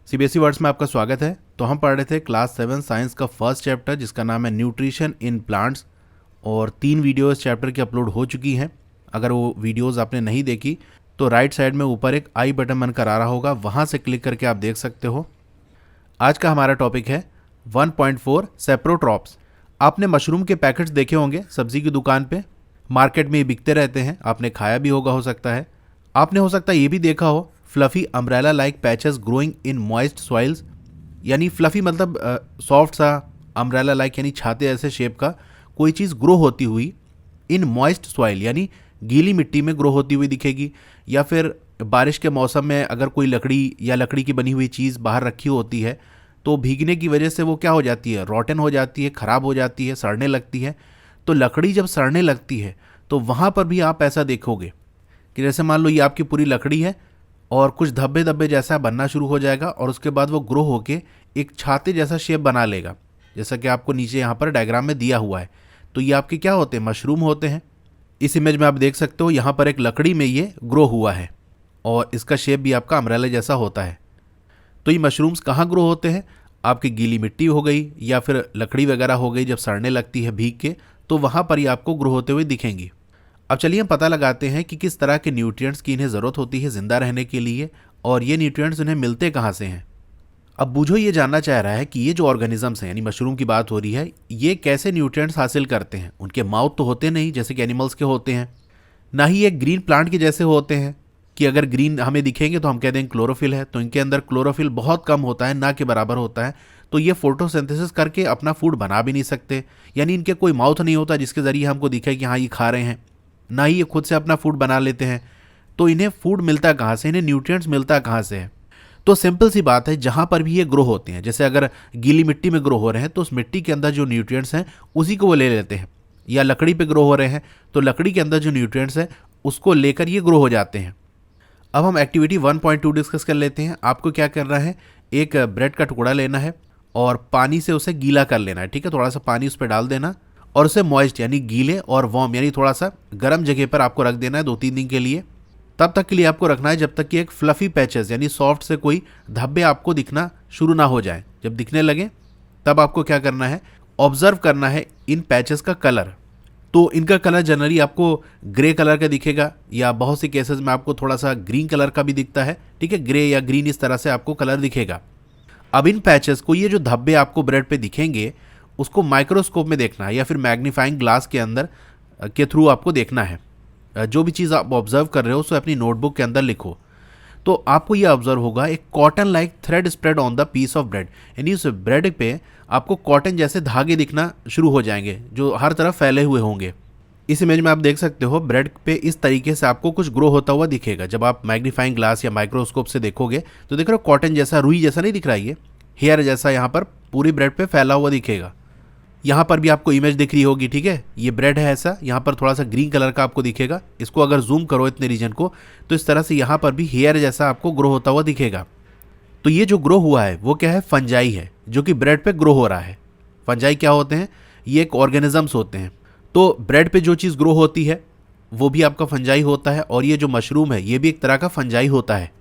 CBSE words में आपका स्वागत है। तो हम पढ़ रहे थे क्लास 7 साइंस का फर्स्ट चैप्टर जिसका नाम है न्यूट्रिशन इन प्लांट्स, और 3 वीडियो इस चैप्टर की अपलोड हो चुकी हैं। अगर वो वीडियोस आपने नहीं देखी तो राइट साइड में ऊपर एक आई बटन बनकर आ रहा होगा, वहाँ से क्लिक करके आप देख सकते हो। आज का हमारा टॉपिक है 1.4 सेप्रोट्रॉप्स। आपने मशरूम के पैकेट्स देखे होंगे सब्जी की दुकान पे, मार्केट में ये बिकते रहते हैं, आपने खाया भी होगा हो सकता है। आपने हो सकता है ये भी देखा हो fluffy umbrella like patches growing in moist soils, यानी फ्लफी मतलब सॉफ्ट सा, अम्ब्रेला लाइक यानी छाते ऐसे शेप का कोई चीज़ ग्रो होती हुई इन मॉइस्ट सॉइल यानी गीली मिट्टी में ग्रो होती हुई दिखेगी। या फिर बारिश के मौसम में अगर कोई लकड़ी या लकड़ी की बनी हुई चीज़ बाहर रखी होती है तो भीगने की वजह से वो क्या हो जाती है, रॉटन हो जाती है, ख़राब हो जाती है, सड़ने लगती है। तो लकड़ी जब सड़ने लगती है तो वहाँ पर भी आप ऐसा देखोगे कि जैसे मान लो ये आपकी पूरी लकड़ी है और कुछ धब्बे धब्बे जैसा बनना शुरू हो जाएगा और उसके बाद वो ग्रो होके एक छाते जैसा शेप बना लेगा, जैसा कि आपको नीचे यहाँ पर डायग्राम में दिया हुआ है। तो ये आपके क्या होते हैं, मशरूम होते हैं। इस इमेज में आप देख सकते हो यहाँ पर एक लकड़ी में ये ग्रो हुआ है और इसका शेप भी आपका अम्ब्रेला जैसा होता है। तो ये मशरूम्स कहाँ ग्रो होते हैं, आपकी गीली मिट्टी हो गई या फिर लकड़ी वगैरह हो गई, जब सड़ने लगती है भीग के तो वहाँ पर ही आपको ग्रो होते हुए दिखेंगी। अब चलिए हम पता लगाते हैं कि किस तरह के न्यूट्रिएंट्स की इन्हें ज़रूरत होती है ज़िंदा रहने के लिए, और ये न्यूट्रिएंट्स उन्हें मिलते कहाँ से हैं। अब बूझो ये जानना चाह रहा है कि ये जो ऑर्गेनिजम्स हैं, यानी मशरूम की बात हो रही है, ये कैसे न्यूट्रिएंट्स हासिल करते हैं। उनके माउथ तो होते नहीं जैसे कि एनिमल्स के होते हैं, ना ही ये ग्रीन प्लांट के जैसे होते हैं कि अगर ग्रीन हमें दिखेंगे तो हम कह देंगे क्लोरोफिल है। तो इनके अंदर क्लोरोफिल बहुत कम होता है, ना के बराबर होता है। तो ये फोटोसिंथेसिस करके अपना फूड बना भी नहीं सकते, यानी इनके कोई माउथ नहीं होता जिसके ज़रिए हमको दिखे कि हाँ ये खा रहे हैं, ना ही ये खुद से अपना फूड बना लेते हैं। तो इन्हें फूड मिलता कहाँ से, इन्हें न्यूट्रिएंट्स मिलता कहाँ से है। तो सिंपल सी बात है, जहाँ पर भी ये ग्रो होते हैं, जैसे अगर गीली मिट्टी में ग्रो हो रहे हैं तो उस मिट्टी के अंदर जो न्यूट्रिएंट्स हैं उसी को वो ले लेते हैं, या लकड़ी पे ग्रो हो रहे हैं तो लकड़ी के अंदर जो न्यूट्रिएंट्स हैं उसको लेकर ये ग्रो हो जाते हैं। अब हम एक्टिविटी 1.2 डिस्कस कर लेते हैं। आपको क्या करना है, एक ब्रेड का टुकड़ा लेना है और पानी से उसे गीला कर लेना है। ठीक है, थोड़ा सा पानी उस पर डाल देना और उसे मॉइस्ट यानी गीले और वार्म यानी थोड़ा सा गर्म जगह पर आपको रख देना है 2-3 दिन के लिए। तब तक के लिए आपको रखना है जब तक कि एक फ्लफी पैचेस यानी सॉफ्ट से कोई धब्बे आपको दिखना शुरू ना हो जाए। जब दिखने लगे तब आपको क्या करना है, ऑब्जर्व करना है इन पैचेस का कलर। तो इनका कलर जनरली आपको ग्रे कलर का दिखेगा, या बहुत से केसेस में आपको थोड़ा सा ग्रीन कलर का भी दिखता है। ठीक है, ग्रे या ग्रीन इस तरह से आपको कलर दिखेगा। अब इन पैचेस को, ये जो धब्बे आपको ब्रेड पे दिखेंगे, उसको माइक्रोस्कोप में देखना है या फिर मैग्नीफाइंग ग्लास के अंदर के थ्रू आपको देखना है। जो भी चीज़ आप ऑब्जर्व कर रहे हो उसे अपनी नोटबुक के अंदर लिखो। तो आपको ये ऑब्जर्व होगा एक cotton like thread spread on the piece of bread, यानी उस ब्रेड पे आपको कॉटन जैसे धागे दिखना शुरू हो जाएंगे जो हर तरफ फैले हुए होंगे। इस इमेज में आप देख सकते हो ब्रेड पे इस तरीके से आपको कुछ ग्रो होता हुआ दिखेगा। जब आप मैग्नीफाइंग ग्लास या माइक्रोस्कोप से देखोगे तो देख रहे हो कॉटन जैसा, रुई जैसा नहीं दिख रहा है, ये हेयर जैसा यहाँ पर पूरी ब्रेड पे फैला हुआ दिखेगा। यहाँ पर भी आपको इमेज दिख रही होगी। ठीक है, ये ब्रेड है ऐसा, यहाँ पर थोड़ा सा ग्रीन कलर का आपको दिखेगा। इसको अगर जूम करो इतने रीजन को तो इस तरह से यहाँ पर भी हेयर जैसा आपको ग्रो होता हुआ दिखेगा। तो ये जो ग्रो हुआ है वो क्या है, फंजाई है जो कि ब्रेड पे ग्रो हो रहा है। फंजाई क्या होते हैं, ये एक ऑर्गेनिजम्स होते हैं। तो ब्रेड पे जो चीज़ ग्रो होती है वो भी आपका फंजाई होता है, और ये जो मशरूम है ये भी एक तरह का फंजाई होता है।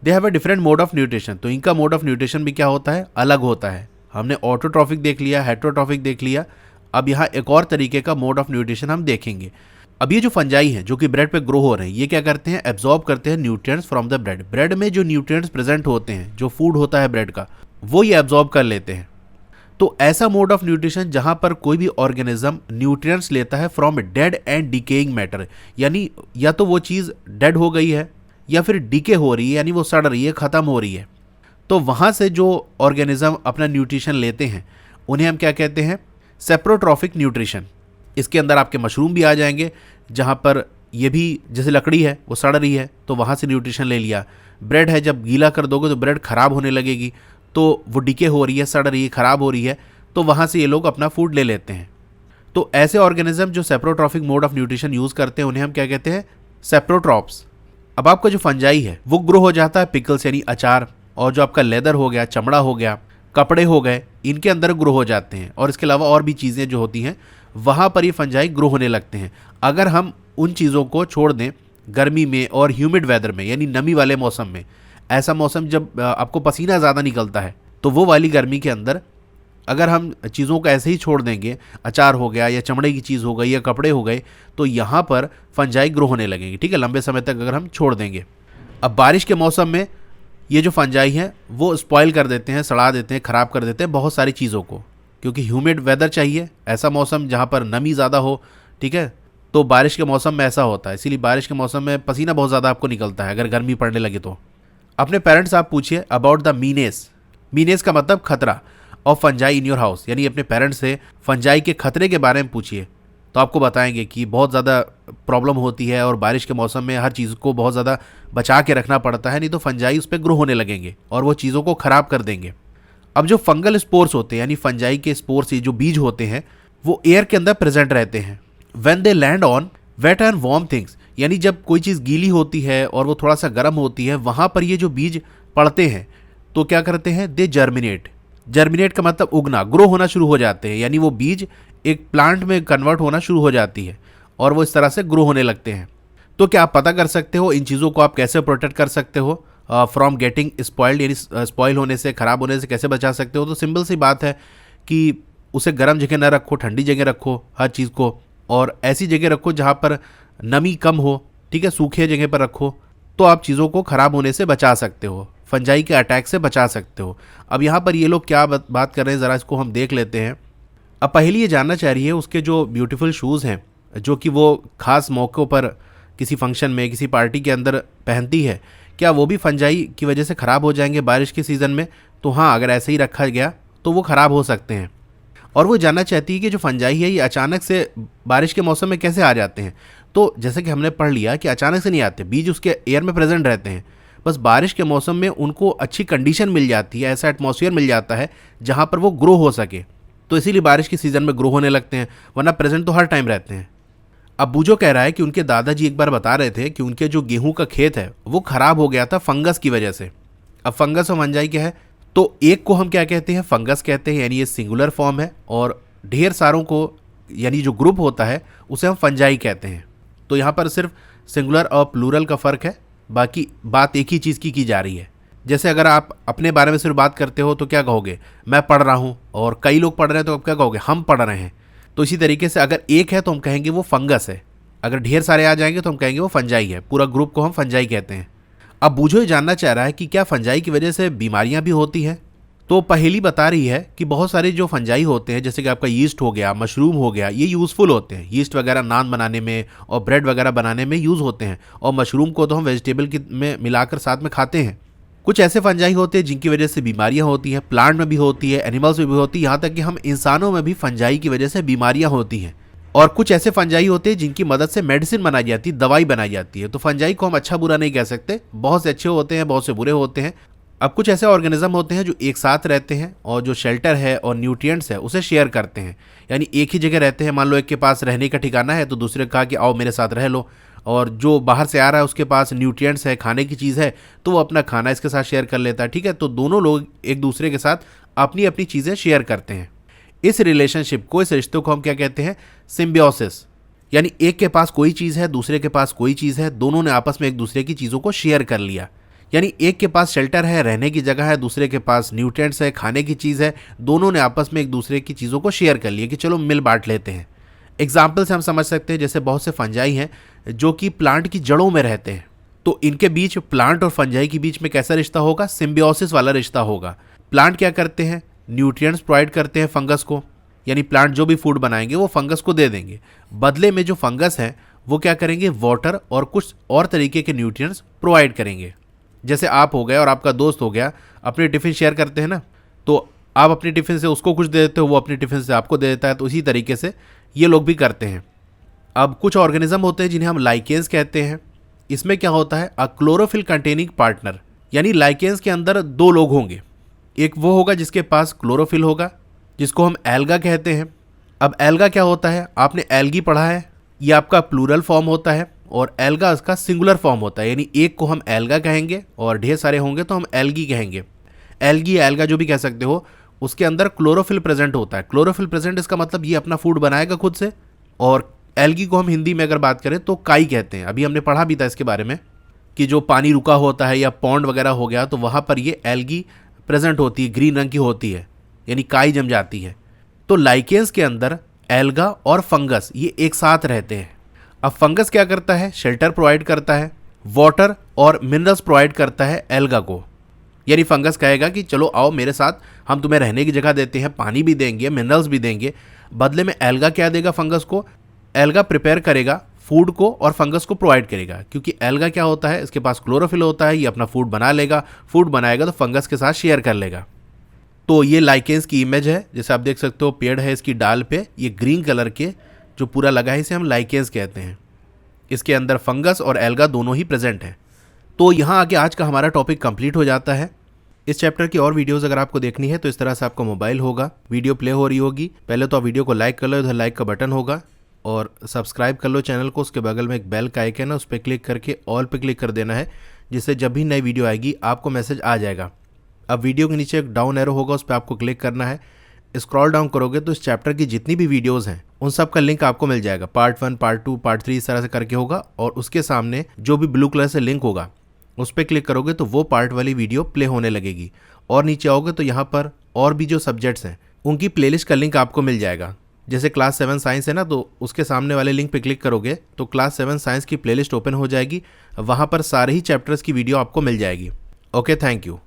They have a different mode of nutrition. तो इनका मोड ऑफ न्यूट्रिशन भी क्या होता है, अलग होता है। हमने ऑटोट्रॉफिक देख लिया, हेटेरोट्रॉफिक देख लिया, अब यहाँ एक और तरीके का मोड ऑफ न्यूट्रिशन हम देखेंगे। अब ये जो फंजाई हैं जो कि ब्रेड पे ग्रो हो रहे हैं, ये क्या करते हैं, एब्जॉर्ब करते हैं nutrients from the bread. Bread में जो न्यूट्रिएंट्स प्रेजेंट होते हैं, जो फूड होता है ब्रेड का, वो ये एब्जॉर्ब कर लेते हैं। तो ऐसा मोड ऑफ न्यूट्रिशन जहाँ पर कोई भी ऑर्गेनिज्म न्यूट्रिएंट्स लेता है from dead and decaying matter, यानी या तो वो चीज़ डेड हो गई है या फिर डीके हो रही है, यानी वो सड़ रही है, ख़त्म हो रही है। तो वहाँ से जो ऑर्गेनिज्म अपना न्यूट्रिशन लेते हैं उन्हें हम क्या कहते हैं, सेप्रोट्रॉफिक न्यूट्रिशन। इसके अंदर आपके मशरूम भी आ जाएंगे, जहाँ पर ये भी जैसे लकड़ी है वो सड़ रही है तो वहाँ से न्यूट्रिशन ले लिया। ब्रेड है, जब गीला कर दोगे तो ब्रेड ख़राब होने लगेगी, तो वो डिके हो रही है, सड़ रही है, ख़राब हो रही है, तो वहाँ से ये लोग अपना फूड ले लेते हैं। तो ऐसे ऑर्गेनिज्म जो saprotrophic mode of nutrition use करते हैं उन्हें हम क्या कहते हैं, सेप्रोट्रॉप्स। अब आपका जो फंजाई है वो ग्रो हो जाता है पिकल्स यानी अचार, और जो आपका लेदर हो गया, चमड़ा हो गया, कपड़े हो गए, इनके अंदर ग्रो हो जाते हैं। और इसके अलावा और भी चीज़ें जो होती हैं वहाँ पर ये फंजाई ग्रो होने लगते हैं। अगर हम उन चीज़ों को छोड़ दें गर्मी में और ह्यूमिड वेदर में, यानी नमी वाले मौसम में, ऐसा मौसम जब आपको पसीना ज़्यादा निकलता है, तो वो वाली गर्मी के अंदर अगर हम चीज़ों को ऐसे ही छोड़ देंगे, अचार हो गया या चमड़े की चीज़ हो गई या कपड़े हो गए, तो यहाँ पर फंजाई ग्रो होने लगेंगे, ठीक है, लंबे समय तक अगर हम छोड़ देंगे। अब बारिश के मौसम में ये जो फंजाई हैं वो स्पॉइल कर देते हैं, सड़ा देते हैं, ख़राब कर देते हैं बहुत सारी चीज़ों को, क्योंकि ह्यूमिड वेदर चाहिए, ऐसा मौसम जहाँ पर नमी ज़्यादा हो, ठीक है। तो बारिश के मौसम में ऐसा होता है, इसीलिए बारिश के मौसम में पसीना बहुत ज़्यादा आपको निकलता है अगर गर्मी पड़ने लगे तो। अपने पेरेंट्स आप पूछिए अबाउट द मीनेस, मीनेस का मतलब खतरा, of fungi in your house, यानी अपने पेरेंट्स से फंजाई के खतरे के बारे में पूछिए, तो आपको बताएंगे कि बहुत ज़्यादा प्रॉब्लम होती है और बारिश के मौसम में हर चीज़ को बहुत ज़्यादा बचा के रखना पड़ता है, नहीं तो फंजाई उस पर ग्रो होने लगेंगे और वो चीज़ों को ख़राब कर देंगे। अब जो फंगल स्पोर्स होते हैं, यानी फंजाई के स्पोर्स, जो बीज होते हैं, वो एयर के अंदर प्रेजेंट रहते हैं। When they land on wet and warm things, यानी जब कोई चीज़ गीली होती है और वो थोड़ा सा गर्म होती है, वहाँ पर ये जो बीज पड़ते हैं तो क्या करते हैं, दे जर्मिनेट। जर्मिनेट का मतलब उगना, ग्रो होना शुरू हो जाते हैं, यानी वो बीज एक प्लांट में कन्वर्ट होना शुरू हो जाती है और वो इस तरह से ग्रो होने लगते हैं। तो क्या आप पता कर सकते हो इन चीज़ों को आप कैसे प्रोटेक्ट कर सकते हो फ्रॉम गेटिंग स्पॉइल्ड, यानी स्पॉइल होने से, ख़राब होने से कैसे बचा सकते हो? तो सिंपल सी बात है कि उसे गर्म जगह ना रखो, ठंडी जगह रखो हर चीज़ को, और ऐसी जगह रखो जहाँ पर नमी कम हो, ठीक है, सूखे जगह पर रखो, तो आप चीज़ों को ख़राब होने से बचा सकते हो, फंजाई के अटैक से बचा सकते हो। अब यहाँ पर ये लोग क्या बात कर रहे हैं, ज़रा इसको हम देख लेते हैं। अब पहले ये जानना चाह रही है उसके जो ब्यूटीफुल शूज़ हैं जो कि वो ख़ास मौक़ों पर किसी फंक्शन में, किसी पार्टी के अंदर पहनती है, क्या वो भी फंजाई की वजह से ख़राब हो जाएंगे बारिश के सीज़न में? तो हाँ, अगर ऐसे ही रखा गया तो वो ख़राब हो सकते हैं। और वो जानना चाहती है कि जो फंजाई है ये अचानक से बारिश के मौसम में कैसे आ जाते हैं? तो जैसे कि हमने पढ़ लिया कि अचानक से नहीं आते, बीज उसके एयर में प्रेजेंट रहते हैं, बस बारिश के मौसम में उनको अच्छी कंडीशन मिल जाती है, ऐसा एटमॉस्फेयर मिल जाता है जहाँ पर वो ग्रो हो सके, तो इसीलिए बारिश के सीज़न में ग्रो होने लगते हैं, वरना प्रेजेंट तो हर टाइम रहते हैं। अब बूजो कह रहा है कि उनके दादाजी एक बार बता रहे थे कि उनके जो गेहूं का खेत है वो ख़राब हो गया था फंगस की वजह से। अब फंगस और फंजाई क्या है? तो एक को हम क्या कहते हैं, फंगस कहते हैं, यानी ये सिंगुलर फॉर्म है, और ढेर सारों को, यानी जो ग्रुप होता है उसे हम फंजाई कहते हैं। तो यहाँ पर सिर्फ सिंगुलर और प्लूरल का फ़र्क है, बाकी बात एक ही चीज़ की जा रही है। जैसे अगर आप अपने बारे में सिर्फ बात करते हो तो क्या कहोगे, मैं पढ़ रहा हूँ, और कई लोग पढ़ रहे हैं तो आप क्या कहोगे, हम पढ़ रहे हैं। तो इसी तरीके से अगर एक है तो हम कहेंगे वो फंगस है, अगर ढेर सारे आ जाएंगे तो हम कहेंगे वो फंजाई है, पूरा ग्रुप को हम फंजाई कहते हैं। अब बूझो ये जानना चाह रहा है कि क्या फंजाई की वजह से बीमारियां भी होती हैं? तो पहेली बता रही है कि बहुत सारे जो फंजाई होते हैं, जैसे कि आपका यीस्ट हो गया, मशरूम हो गया, ये यूज़फुल होते हैं। यीस्ट वगैरह नान बनाने में और ब्रेड वगैरह बनाने में यूज़ होते हैं, और मशरूम को तो हम वेजिटेबल में मिलाकर साथ में खाते हैं। कुछ ऐसे फंजाई होते हैं जिनकी वजह से बीमारियां होती हैं, प्लांट में भी होती है, एनिमल्स में भी होती है, यहाँ तक कि हम इंसानों में भी फंजाई की वजह से बीमारियां होती हैं। और कुछ ऐसे फंजाई होते हैं जिनकी मदद से मेडिसिन बनाई जाती है, दवाई बनाई जाती है। तो फंजाई को हम अच्छा बुरा नहीं कह सकते, बहुत से अच्छे होते हैं, बहुत से बुरे होते हैं। अब कुछ ऐसे ऑर्गेनिज्म होते हैं जो एक साथ रहते हैं और जो शेल्टर है और न्यूट्रिएंट्स है उसे शेयर करते हैं, यानी एक ही जगह रहते हैं। मान लो एक के पास रहने का ठिकाना है तो दूसरे कहा कि आओ मेरे साथ रह लो, और जो बाहर से आ रहा है उसके पास न्यूट्रिएंट्स है, खाने की चीज़ है, तो वो अपना खाना इसके साथ शेयर कर लेता है, ठीक है। तो दोनों लोग एक दूसरे के साथ अपनी अपनी चीज़ें शेयर करते हैं। इस रिलेशनशिप को, इस रिश्ते को हम क्या कहते हैं, सिम्बियोसिस। यानी एक के पास कोई चीज़ है, दूसरे के पास कोई चीज़ है, दोनों ने आपस में एक दूसरे की चीज़ों को शेयर कर लिया। यानी एक के पास शेल्टर है, रहने की जगह है, दूसरे के पास न्यूट्रिएंट्स है, खाने की चीज़ है, दोनों ने आपस में एक दूसरे की चीज़ों को शेयर कर लिया कि चलो मिल बांट लेते हैं। एग्जाम्पल से हम समझ सकते हैं, जैसे बहुत से फंजाई हैं जो कि प्लांट की जड़ों में रहते हैं, तो इनके बीच, प्लांट और फंजाई के बीच में कैसा रिश्ता होगा, सिम्बियोसिस वाला रिश्ता होगा। प्लांट क्या करते हैं, न्यूट्रिएंट्स प्रोवाइड करते हैं फंगस को, यानी प्लांट जो भी फूड बनाएंगे वो फंगस को दे देंगे। बदले में जो फंगस है वो क्या करेंगे, वाटर और कुछ और तरीके के न्यूट्रिएंट्स प्रोवाइड करेंगे। जैसे आप हो गए और आपका दोस्त हो गया, अपने टिफ़िन शेयर करते हैं ना, तो आप अपने टिफ़िन से उसको कुछ दे देते हो, वो अपने टिफ़िन से आपको दे देता है, तो इसी तरीके से ये लोग भी करते हैं। अब कुछ ऑर्गेनिज्म होते हैं जिन्हें हम लाइकेंस कहते हैं। इसमें क्या होता है, अ क्लोरोफिल कंटेनिंग पार्टनर, यानी लाइकेंस के अंदर दो लोग होंगे। एक वो होगा जिसके पास क्लोरोफिल होगा, जिसको हम एल्गा कहते हैं। अब एल्गा क्या होता है, आपने एल्गी पढ़ा है, ये आपका प्लूरल फॉर्म होता है और एल्गा उसका सिंगुलर फॉर्म होता है, यानी एक को हम एल्गा कहेंगे और ढेर सारे होंगे तो हम एल्गी कहेंगे। एल्गी, एल्गा जो भी कह सकते हो, उसके अंदर क्लोरोफिल प्रेजेंट होता है। क्लोरोफिल प्रेजेंट, इसका मतलब ये अपना फूड बनाएगा खुद से। और एल्गी को हम हिंदी में अगर बात करें तो काई कहते हैं, अभी हमने पढ़ा भी था इसके बारे में। कि जो पानी रुका होता है या पॉन्ड वगैरह हो गया तो वहाँ पर ये एल्गी प्रेजेंट होती है, ग्रीन रंग की होती है, यानी काई जम जाती है। तो लाइकेंस के अंदर एल्गा और फंगस ये एक साथ रहते हैं। अब फंगस क्या करता है, शेल्टर प्रोवाइड करता है, वाटर और मिनरल्स प्रोवाइड करता है एल्गा को। यानी फंगस कहेगा कि चलो आओ मेरे साथ, हम तुम्हें रहने की जगह देते हैं, पानी भी देंगे, मिनरल्स भी देंगे। बदले में एल्गा क्या देगा फंगस को, एल्गा प्रिपेयर करेगा फूड को और फंगस को प्रोवाइड करेगा, क्योंकि एल्गा क्या होता है, इसके पास क्लोरोफिल होता है, ये अपना फूड बना लेगा, फूड बनाएगा तो फंगस के साथ शेयर कर लेगा। तो ये लाइकेंस की इमेज है, जैसे आप देख सकते हो पेड़ है, इसकी डाल पे ये ग्रीन कलर के जो पूरा लगा है इसे हम लाइकेंस कहते हैं। इसके अंदर फंगस और एल्गा दोनों ही प्रेजेंट है। तो यहाँ आके आज का हमारा टॉपिक कंप्लीट हो जाता है। इस चैप्टर की और वीडियोस अगर आपको देखनी है तो इस तरह से आपका मोबाइल होगा, वीडियो प्ले हो रही होगी, पहले तो आप वीडियो को लाइक कर लो, इधर लाइक का बटन होगा और सब्सक्राइब कर लो चैनल को। उसके बगल में एक बेल का आइकन है, उस पर क्लिक करके ऑल पे क्लिक कर देना है, जिससे जब भी नई वीडियो आएगी आपको मैसेज आ जाएगा। अब वीडियो के नीचे एक डाउन एरो होगा, उस पर आपको क्लिक करना है। स्क्रॉल डाउन करोगे तो इस चैप्टर की जितनी भी वीडियोस हैं उन सब का लिंक आपको मिल जाएगा। पार्ट 1, पार्ट 2, पार्ट 3 इस तरह से करके होगा, और उसके सामने जो भी ब्लू कलर से लिंक होगा उस पर क्लिक करोगे तो वो पार्ट वाली वीडियो प्ले होने लगेगी। और नीचे आओगे तो यहाँ पर और भी जो सब्जेक्ट्स हैं उनकी प्लेलिस्ट का लिंक आपको मिल जाएगा। जैसे क्लास 7 साइंस है ना, तो उसके सामने वाले लिंक पे क्लिक करोगे तो क्लास 7 साइंस की प्लेलिस्ट ओपन हो जाएगी। वहाँ पर सारे ही चैप्टर्स की वीडियो आपको मिल जाएगी। Okay, thank you.